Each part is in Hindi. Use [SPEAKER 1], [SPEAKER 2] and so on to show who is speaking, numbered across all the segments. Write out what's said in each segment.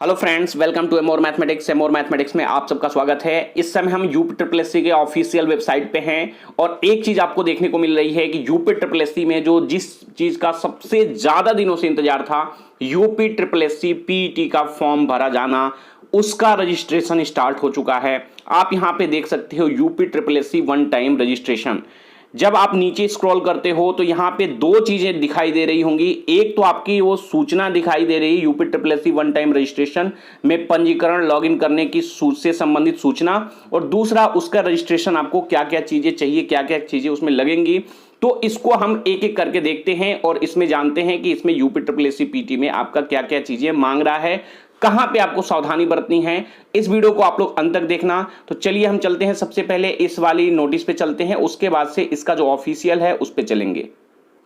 [SPEAKER 1] Hello friends, welcome to Amor mathematics. Amor mathematics में आप सबका स्वागत है। इस समय हम यूपी ट्रिपल एससी के ऑफिशियल वेबसाइट पे हैं और एक चीज आपको देखने को मिल रही है कि यूपी ट्रिपल एससी में जो जिस चीज का सबसे ज्यादा दिनों से इंतजार था, यूपी ट्रिपल एससी पीईटी का फॉर्म भरा जाना, उसका रजिस्ट्रेशन स्टार्ट हो चुका है। आप यहां पे देख सकते हो UP triple SC one time registration. जब आप नीचे स्क्रॉल करते हो तो यहाँ पे दो चीजें दिखाई दे रही होंगी। एक तो आपकी वो सूचना दिखाई दे रही है UP triple SC one time registration में पंजीकरण लॉगिन करने की से संबंधित सूचना, और दूसरा उसका रजिस्ट्रेशन आपको क्या क्या चीजें चाहिए, क्या क्या चीजें उसमें लगेंगी। तो इसको हम एक एक करके देखते हैं और इसमें जानते हैं कि इसमें यूपी ट्रिपल एससी पीटी में आपका क्या क्या चीजें मांग रहा है, कहां पे आपको सावधानी बरतनी है। इस वीडियो को आप लोग अंत तक देखना। तो चलिए हम चलते हैं, सबसे पहले इस वाली नोटिस पे चलते हैं, उसके बाद से इसका जो ऑफिशियल है उस पे चलेंगे।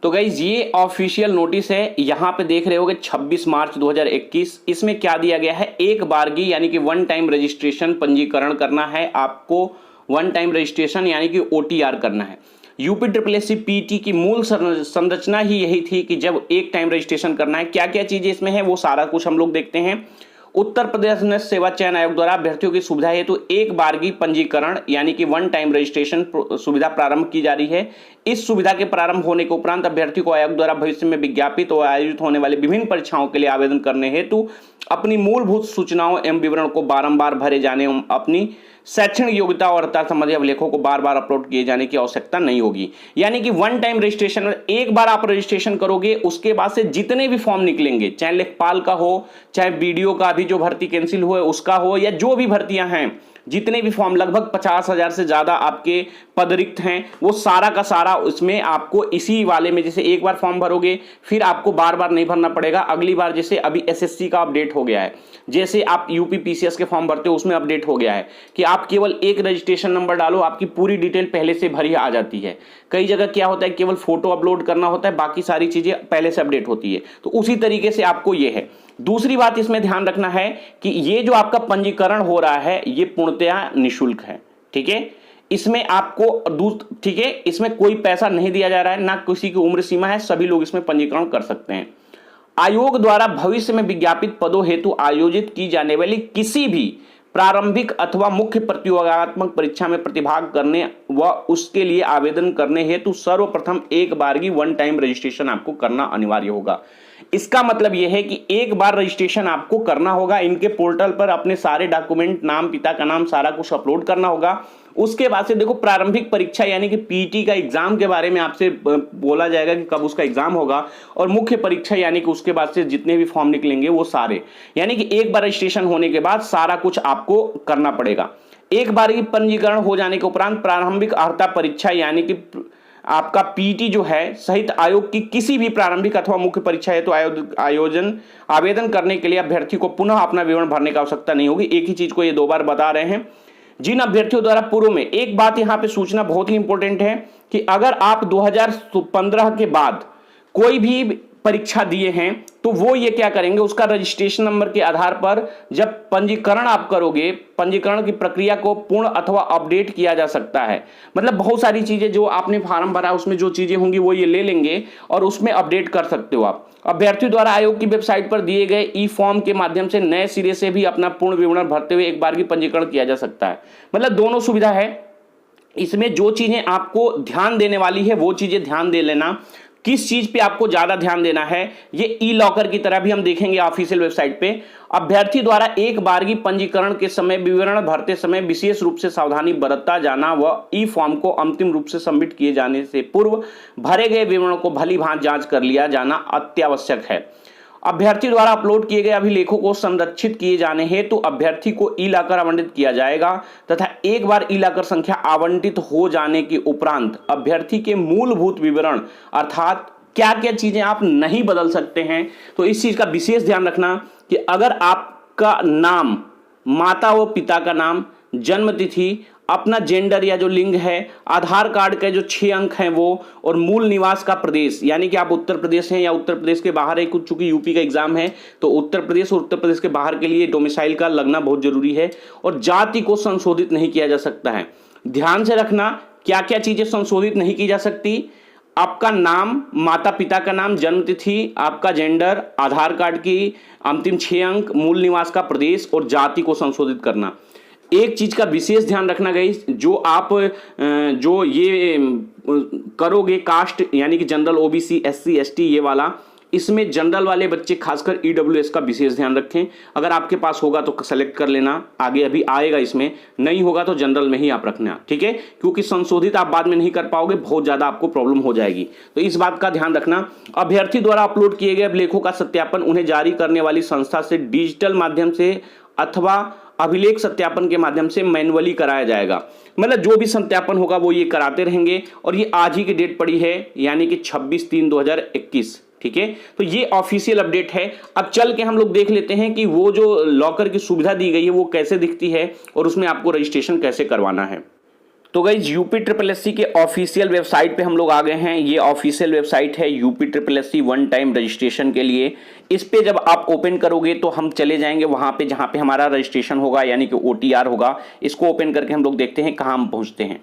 [SPEAKER 1] तो गाइज ये ऑफिशियल नोटिस है, यहां पे देख रहे होगे 26 मार्च 2021। इसमें क्या दिया गया है, एक बारगी यानी कि वन टाइम रजिस्ट्रेशन पंजीकरण करना है आपको। वन टाइम रजिस्ट्रेशन यानी कि ओटीआर करना है। यूपी ट्रिपल एससी पीटी की मूल संरचना ही यही थी कि जब एक टाइम रजिस्ट्रेशन करना है, क्या क्या चीजें इसमें है वो सारा कुछ हम लोग देखते हैं। उत्तर प्रदेश सेवा चयन आयोग द्वारा अभ्यर्थियों की सुविधा हेतु एक बारगी पंजीकरण यानी कि वन टाइम रजिस्ट्रेशन सुविधा प्रारंभ की जा रही है। इस सुविधा के प्रारंभ होने के उपरांत अभ्यर्थी को आयोग द्वारा भविष्य में विज्ञापित और आयोजित होने वाले विभिन्न परीक्षाओं के लिए आवेदन करने हेतु अपनी मूलभूत सूचनाओं एवं विवरण को बारंबार भरे जाने एवं अपनी शैक्षणिक योग्यता और अर्हता संबंधी अभिलेखों को बार बार अपलोड किए जाने की आवश्यकता नहीं होगी। यानी कि वन टाइम रजिस्ट्रेशन में एक बार आप रजिस्ट्रेशन करोगे, उसके बाद से जितने भी फॉर्म निकलेंगे, चाहे लेखपाल का हो, चाहे बीडीओ का अभी जो भर्ती कैंसिल हुआ है उसका हो, या जो भी भर्तियां हैं, जितने भी फॉर्म, लगभग 50,000 से ज्यादा आपके पद रिक्त हैं, वो सारा का सारा उसमें आपको इसी वाले में, जैसे एक बार फॉर्म भरोगे फिर आपको बार बार नहीं भरना पड़ेगा। अगली बार जैसे अभी एसएससी का अपडेट हो गया है, जैसे आप यूपी पीसीएस के फॉर्म भरते हो उसमें अपडेट हो गया है कि आप केवल एक रजिस्ट्रेशन नंबर डालो, आपकी पूरी डिटेल पहले से भरी आ जाती है। कई जगह क्या होता है, केवल फोटो अपलोड करना होता है, बाकी सारी चीजें पहले से अपडेट होती है। तो उसी तरीके से आपको ये है। दूसरी बात इसमें ध्यान रखना है कि ये जो आपका पंजीकरण हो रहा है ये पूर्णतया निःशुल्क है। ठीक है, इसमें आपको ठीक है, इसमें कोई पैसा नहीं दिया जा रहा है, ना किसी की उम्र सीमा है, सभी लोग इसमें पंजीकरण कर सकते हैं। आयोग द्वारा भविष्य में विज्ञापित पदों हेतु आयोजित की जाने वाली किसी भी प्रारंभिक अथवा मुख्य प्रतियोगात्मक परीक्षा में प्रतिभाग करने व उसके लिए आवेदन करने हेतु सर्वप्रथम एक बारगी वन टाइम रजिस्ट्रेशन आपको करना अनिवार्य होगा। इसका मतलब यह है कि एक बार रजिस्ट्रेशन आपको करना होगा, इनके पोर्टल पर अपने सारे डॉक्यूमेंट, नाम, पिता का नाम, सारा कुछ अपलोड करना होगा। उसके बाद से देखो, प्रारंभिक परीक्षा यानी कि पीटी का एग्जाम के बारे में आपसे बोला जाएगा कि कब उसका एग्जाम होगा, और मुख्य परीक्षा यानी कि उसके बाद से जितने भी फॉर्म निकलेंगे वो सारे, यानी कि एक बार रजिस्ट्रेशन होने के बाद सारा कुछ आपको करना पड़ेगा। एक बार की पंजीकरण हो जाने के उपरांत प्रारंभिक अर्हता परीक्षा यानी कि आपका पीटी जो है सहित आयोग की किसी भी प्रारंभिक अथवा मुख्य परीक्षा है तो आवेदन करने के लिए अभ्यर्थी को पुनः अपना विवरण भरने की आवश्यकता नहीं होगी। एक ही चीज को ये दो बार बता रहे हैं। जिन अभ्यर्थियों द्वारा पूर्व में, एक बात यहां पे सूचना बहुत ही इंपॉर्टेंट है कि अगर आप 2015 के बाद कोई भी परीक्षा दिए हैं तो वो ये क्या करेंगे, उसका रजिस्ट्रेशन नंबर के आधार पर जब पंजीकरण आप करोगे, पंजीकरण की प्रक्रिया को पूर्ण अथवा अपडेट किया जा सकता है। मतलब बहुत सारी चीजें जो आपने फॉर्म भरा उसमें जो चीजें होंगी वो ये ले लेंगे और उसमें अपडेट कर सकते हो आप। अभ्यर्थियों द्वारा आयोग की वेबसाइट पर दिए गए ई फॉर्म के माध्यम से नए सिरे से भी अपना पूर्ण विवरण भरते हुए एक बार की पंजीकरण किया जा सकता है। मतलब दोनों सुविधा है। इसमें जो चीजें आपको ध्यान देने वाली है वो चीजें ध्यान दे लेना। किस चीज पे आपको ज्यादा ध्यान देना है, ये ई लॉकर की तरह भी हम देखेंगे ऑफिशियल वेबसाइट पे। अभ्यर्थी द्वारा एक बारगी पंजीकरण के समय विवरण भरते समय विशेष रूप से सावधानी बरतता जाना व ई फॉर्म को अंतिम रूप से सबमिट किए जाने से पूर्व भरे गए विवरणों को भली भांति जांच कर लिया जाना अत्यावश्यक है। अभ्यर्थी द्वारा अपलोड किए गए अभिलेखों को संरक्षित किए जाने हेतु अभ्यर्थी को ई लॉकर आवंटित किया जाएगा तथा एक बार ई लॉकर संख्या आवंटित हो जाने के उपरांत अभ्यर्थी के मूलभूत विवरण, अर्थात क्या क्या चीजें आप नहीं बदल सकते हैं, तो इस चीज का विशेष ध्यान रखना कि अगर आपका नाम, माता व पिता का नाम, जन्म तिथि, अपना जेंडर या जो लिंग है, आधार कार्ड के जो 6 अंक हैं वो, और मूल निवास का प्रदेश यानी कि आप उत्तर प्रदेश हैं या उत्तर प्रदेश के बाहर है, कुछ चूंकि यूपी का एग्जाम है तो उत्तर प्रदेश और उत्तर प्रदेश के बाहर के लिए डोमिसाइल का लगना बहुत जरूरी है। और जाति को संशोधित नहीं किया जा सकता है। ध्यान से रखना क्या क्या चीजें संशोधित नहीं की जा सकती। आपका नाम, माता पिता का नाम, जन्म तिथि, आपका जेंडर, आधार कार्ड की अंतिम 6 अंक, मूल निवास का प्रदेश और जाति को संशोधित करना। एक चीज का विशेष ध्यान रखना गाइस, जो आप जो ये करोगे कास्ट यानी कि जनरल, ओबीसी, एससी, एसटी ये वाला, इसमें जनरल वाले बच्चे खासकर ईडब्ल्यूएस का विशेष ध्यान रखें। अगर आपके पास होगा तो सेलेक्ट कर लेना, आगे अभी आएगा, इसमें नहीं होगा तो जनरल में ही आप रखना, ठीक है, क्योंकि संशोधित आप बाद में नहीं कर पाओगे, बहुत ज्यादा आपको प्रॉब्लम हो जाएगी, तो इस बात का ध्यान रखना। अभ्यर्थी द्वारा अपलोड किए गए अभिलेखों का सत्यापन उन्हें जारी करने वाली संस्था से डिजिटल माध्यम से अथवा अभिलेख सत्यापन के माध्यम से मैनुअली कराया जाएगा। मतलब जो भी सत्यापन होगा वो ये कराते रहेंगे, और ये आज ही की डेट पड़ी है, यानी कि 26/3/2021, ठीक है। तो ये ऑफिशियल अपडेट है। अब चल के हम लोग देख लेते हैं कि वो जो लॉकर की सुविधा दी गई है वो कैसे दिखती है और उसमें आपको रजिस्ट्रेशन कैसे करवाना है। तो गाइज UPSSC के ऑफिशियल वेबसाइट पे हम लोग आ गए हैं। ये ऑफिशियल वेबसाइट है UPSSC वन टाइम रजिस्ट्रेशन के लिए। इस पे जब आप ओपन करोगे तो हम चले जाएंगे वहां पे जहां पे हमारा रजिस्ट्रेशन होगा, यानी कि OTR होगा। इसको ओपन करके हम लोग देखते हैं कहां हम पहुंचते हैं।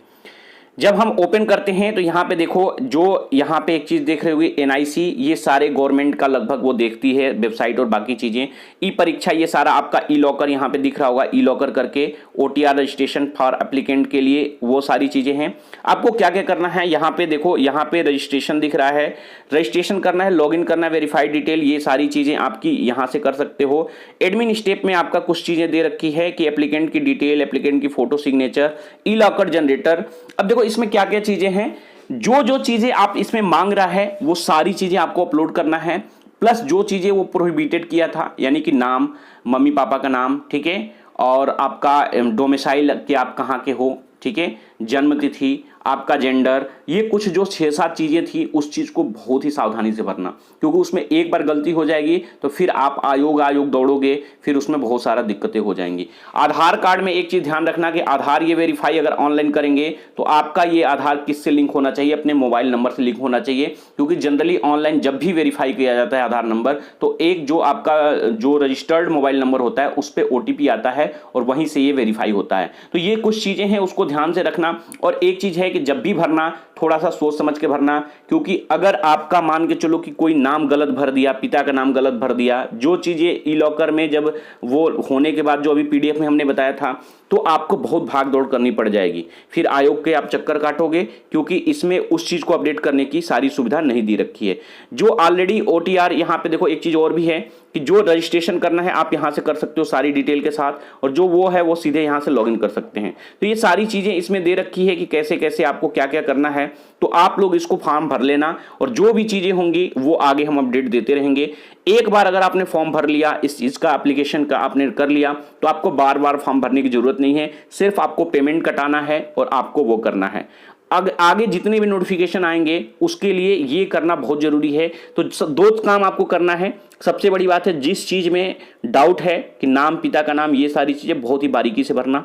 [SPEAKER 1] जब हम ओपन करते हैं तो यहाँ पे देखो, जो यहाँ पे एक चीज़ देख रहे होगी NIC, ये सारे गवर्नमेंट का लगभग वो देखती है वेबसाइट और बाकी चीज़ें। ई परीक्षा, ये सारा आपका ई लॉकर यहाँ पे दिख रहा होगा, ई लॉकर करके OTR रजिस्ट्रेशन फॉर एप्लीकेंट के लिए वो सारी चीज़ें हैं। आपको क्या क्या करना है, यहाँ पे देखो, यहाँ पे रजिस्ट्रेशन दिख रहा है, रजिस्ट्रेशन करना है, लॉगिन करना है, वेरीफाइड डिटेल, ये सारी चीज़ें आपकी यहाँ से कर सकते हो। एडमिन स्टेप में आपका कुछ चीज़ें दे रखी है कि एप्लीकेंट की डिटेल, एप्लीकेंट की फोटो सिग्नेचर, ई लॉकर जनरेटर। अब देखो इसमें क्या क्या चीजें हैं, जो जो चीजें आप इसमें मांग रहा है वो सारी चीजें आपको अपलोड करना है, प्लस जो चीजें वो प्रोहिबिटेड किया था, यानी कि नाम, मम्मी पापा का नाम, ठीक है, और आपका डोमिसाइल कि आप कहाँ के हो, ठीक है, जन्म तिथि, आपका जेंडर, ये कुछ जो 6-7 चीजें थी उस चीज को बहुत ही सावधानी से भरना, क्योंकि उसमें एक बार गलती हो जाएगी तो फिर आप आयोग दौड़ोगे, फिर उसमें बहुत सारा दिक्कतें हो जाएंगी। आधार कार्ड में एक चीज ध्यान रखना कि आधार ये वेरीफाई अगर ऑनलाइन करेंगे तो आपका ये आधार किससे लिंक होना चाहिए, अपने मोबाइल नंबर से लिंक होना चाहिए, क्योंकि जनरली ऑनलाइन जब भी वेरीफाई किया जाता है आधार नंबर तो एक जो आपका जो रजिस्टर्ड मोबाइल नंबर होता है उस पर OTP आता है और वहीं से ये वेरीफाई होता है। तो ये कुछ चीजें हैं, उसको ध्यान से रखना। और एक चीज है कि जब भी भरना थोड़ा सा सोच समझ के भरना, क्योंकि अगर आपका मान के चलो कि कोई नाम गलत भर दिया, पिता का नाम गलत भर दिया, जो चीजें ई लॉकर में जब वो होने के बाद जो अभी PDF में हमने बताया था, तो आपको बहुत भाग दौड़ करनी पड़ जाएगी, फिर आयोग के आप चक्कर काटोगे, क्योंकि इसमें उस चीज को अपडेट करने की सारी सुविधा नहीं दी रखी है। जो ऑलरेडी OTR, यहाँ पे देखो एक चीज और भी है कि जो रजिस्ट्रेशन करना है आप यहाँ से कर सकते हो सारी डिटेल के साथ, और जो वो है वो सीधे यहाँ से लॉगिन कर सकते हैं। तो ये सारी चीजें इसमें दे रखी है कि कैसे कैसे आपको क्या क्या करना है। तो आप लोग इसको फॉर्म भर लेना, और जो भी चीजें होंगी वो आगे हम अपडेट देते रहेंगे। एक बार अगर आपने फॉर्म भर लिया, इस चीज का एप्लीकेशन का आपने कर लिया, तो आपको बार बार फॉर्म भरने की जरूरत नहीं है, सिर्फ आपको पेमेंट कटाना है और आपको वो करना है। आगे जितने भी नोटिफिकेशन आएंगे उसके लिए ये करना बहुत जरूरी है। तो 2 काम आपको करना है। सबसे बड़ी बात है, जिस चीज में डाउट है कि नाम, पिता का नाम, ये सारी चीजें बहुत ही बारीकी से भरना,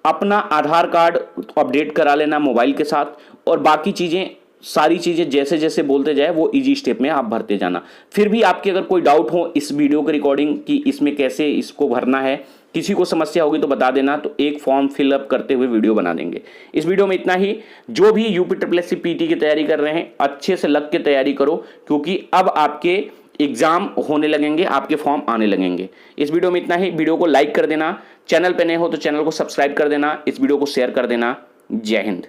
[SPEAKER 1] अपना आधार कार्ड अपडेट करा लेना मोबाइल के साथ, और बाकी चीजें सारी चीजें जैसे जैसे बोलते जाए वो इजी स्टेप में आप भरते जाना। फिर भी आपके अगर कोई डाउट हो इस वीडियो के रिकॉर्डिंग कि इसमें कैसे इसको भरना है, किसी को समस्या होगी तो बता देना, तो एक फॉर्म फिलअप करते हुए वीडियो बना देंगे। इस वीडियो में इतना ही। जो भी UPSSC PT की तैयारी कर रहे हैं अच्छे से लग के तैयारी करो, क्योंकि अब आपके एग्जाम होने लगेंगे, आपके फॉर्म आने लगेंगे। इस वीडियो में इतना ही। वीडियो को लाइक कर देना, चैनल पे नए हो तो चैनल को सब्सक्राइब कर देना, इस वीडियो को शेयर कर देना। जय हिंद।